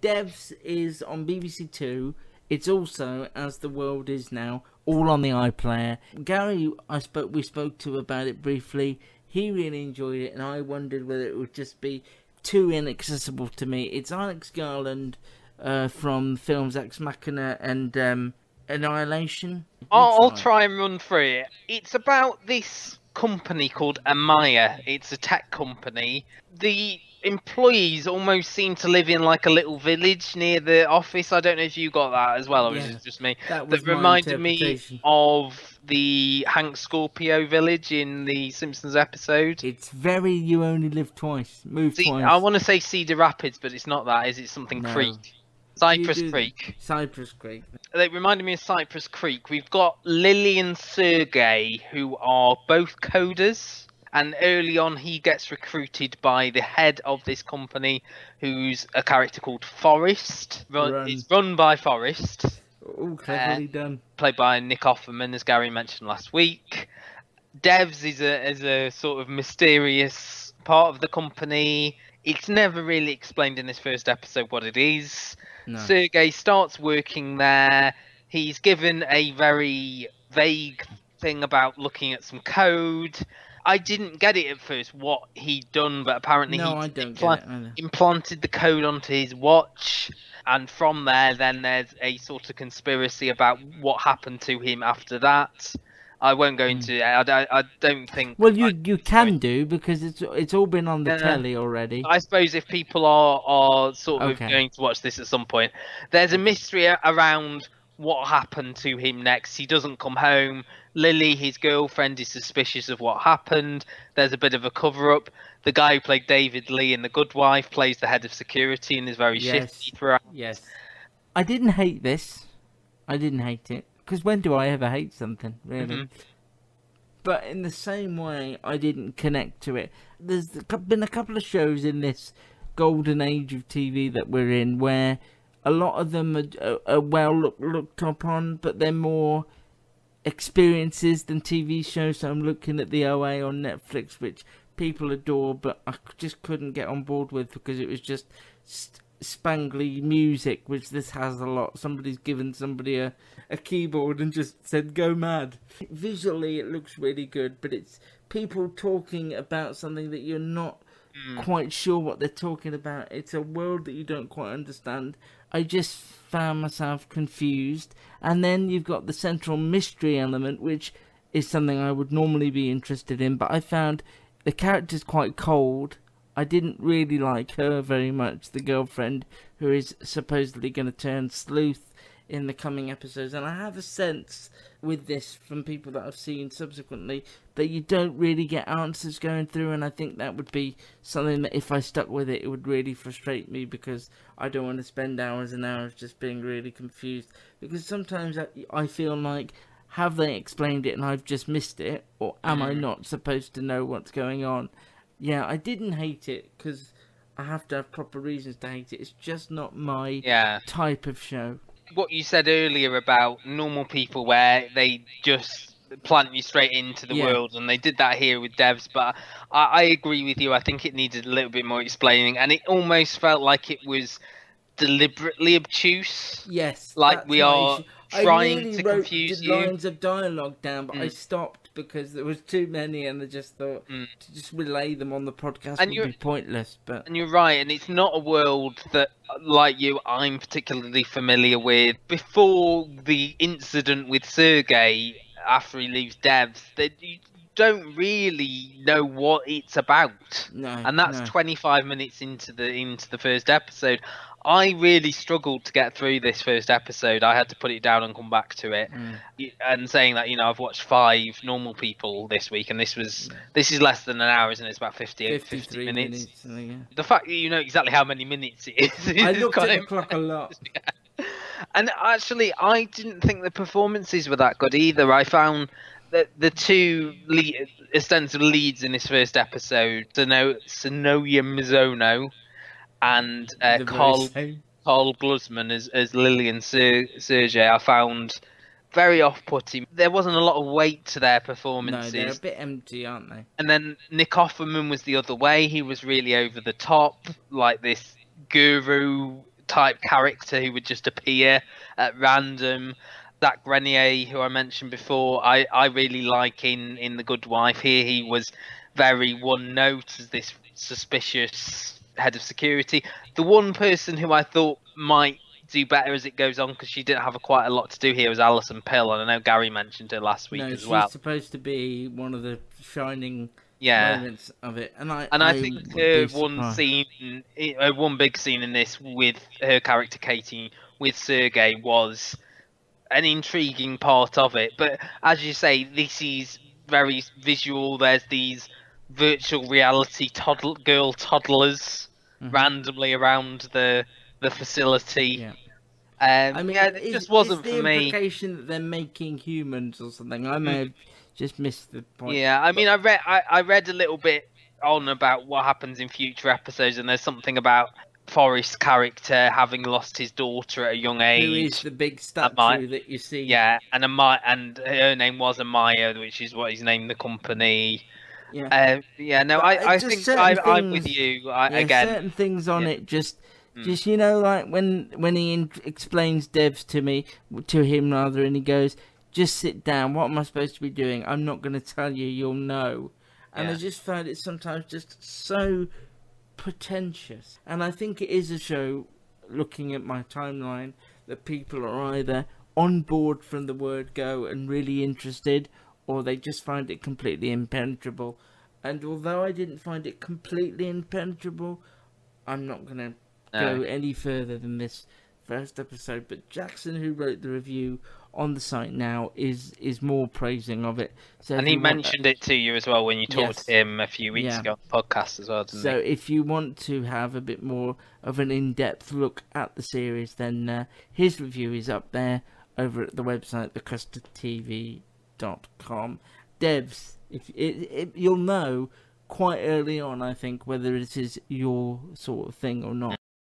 Devs is on BBC Two. It's also, as the world is now, all on the iPlayer. Gary, we spoke to about it briefly. He really enjoyed it, and I wondered whether it would just be too inaccessible to me. It's Alex Garland from films Ex Machina and Annihilation. I'll try and run through it. It's about this company called Amaya. It's a tech company. The employees almost seem to live in like a little village near the office. I don't know if you got that as well, or was it just me? That reminded me of the Hank Scorpio village in the Simpsons episode. It's very You Only Live Twice. Twice. I want to say Cedar Rapids, but it's not that. Is it something Creek? Cypress Creek. Cypress Creek. They reminded me of Cypress Creek. We've got Lily and Sergey, who are both coders. And early on, he gets recruited by the head of this company, who's a character called Forrest. It's run by Forrest. Oh, cleverly done. Played by Nick Offerman, as Gary mentioned last week. Devs is a sort of mysterious part of the company. It's never really explained in this first episode what it is. No. Sergey starts working there. He's given a very vague thing about looking at some code. I didn't get it at first what he'd done, but apparently implanted the code onto his watch. And from there, then there's a sort of conspiracy about what happened to him after that. I won't go into it. I don't think. Well, you can do, because it's all been on the telly already. I suppose if people are sort of going to watch this at some point, there's a mystery around what happened to him next. He doesn't come home. Lily, his girlfriend, is suspicious of what happened. There's a bit of a cover-up. The guy who played David Lee in The Good Wife plays the head of security and is very shifty throughout. Yes. I didn't hate this. I didn't hate it. Because when do I ever hate something, really? Mm-hmm. But in the same way, I didn't connect to it. There's been a couple of shows in this golden age of TV that we're in where a lot of them are well looked upon, but they're more experiences than TV shows. So I'm looking at the OA on Netflix, which people adore, but I just couldn't get on board with because it was just spangly music, which this has a lot. Somebody's given somebody a keyboard and just said go mad. Visually it looks really good, but it's people talking about something that you're not quite sure what they're talking about. It's a world that you don't quite understand. I just found myself confused. And then you've got the central mystery element, which is something I would normally be interested in, but I found the character's quite cold. I didn't really like her very much, the girlfriend, who is supposedly going to turn sleuth in the coming episodes. And I have a sense with this from people that I've seen subsequently that you don't really get answers going through, and I think that would be something that if I stuck with it, it would really frustrate me, because I don't want to spend hours and hours just being really confused. Because sometimes I feel like, have they explained it and I've just missed it, or am I not supposed to know what's going on? Yeah, I didn't hate it, because I have to have proper reasons to hate it. It's just not my type of show. What you said earlier about normal people, where they just plant you straight into the world, and they did that here with Devs, but I agree with you. I think it needed a little bit more explaining, and it almost felt like it was deliberately obtuse. Yes. Like we are trying to confuse you. I wrote lines of dialogue down, but I stopped because there was too many, and I just thought to just relay them on the podcast would be pointless. And you're right, and it's not a world that, like you, I'm particularly familiar with. Before the incident with Sergey, after he leaves Devs, you don't really know what it's about. No, and that's 25 minutes into the first episode. I really struggled to get through this first episode. I had to put it down and come back to it. And saying that, I've watched 5 normal people this week, and this is less than an hour, isn't it? It's about 50 minutes. The fact that you know exactly how many minutes it is. I looked at the clock a lot. And actually, I didn't think the performances were that good either. I found that the two ostensive leads in this first episode, Sonoya Mizono and Carl Glusman as Lily and Sergey, I found very off-putting. There wasn't a lot of weight to their performances. No, they're a bit empty, aren't they? And then Nick Offerman was the other way. He was really over the top, like this guru type character who would just appear at random. Zach Grenier, who I mentioned before, I really like in The Good Wife. Here he was very one note as this suspicious head of security. The one person who I thought might do better as it goes on, because she didn't have quite a lot to do here, was Alison Pill, and I know Gary mentioned her last week as well. No, she's supposed to be one of the shining moments of it, and I think her one big scene in this with her character Katie with Sergei was an intriguing part of it. But as you say, this is very visual. There's these virtual reality girl toddlers randomly around the facility. I mean, it just wasn't is for the me. implication that they're making humans or something? I may have just missed the point. Yeah, I mean, I read a little bit on about what happens in future episodes, and there's something about Forrest's character having lost his daughter at a young age. Who is the big statue that you see? Yeah, and her name was Amaya, which is what he's named the company. Yeah. I think I'm with you. Again, certain things on it just you know, like when he explains devs to him rather, and he goes, "Just sit down. What am I supposed to be doing? I'm not going to tell you. You'll know." And I just find it sometimes just so pretentious. And I think it is a show, looking at my timeline, that people are either on board from the word go and really interested, or they just find it completely impenetrable. And although I didn't find it completely impenetrable, I'm not going to go any further than this first episode. But Jackson, who wrote the review on the site now, is more praising of it. So and he mentioned it to you as well when you talked to him a few weeks ago on the podcast as well, didn't he? So if you want to have a bit more of an in-depth look at the series, then his review is up there over at the website, thecustardtv.com. Devs, you'll know quite early on, I think, whether it is your sort of thing or not.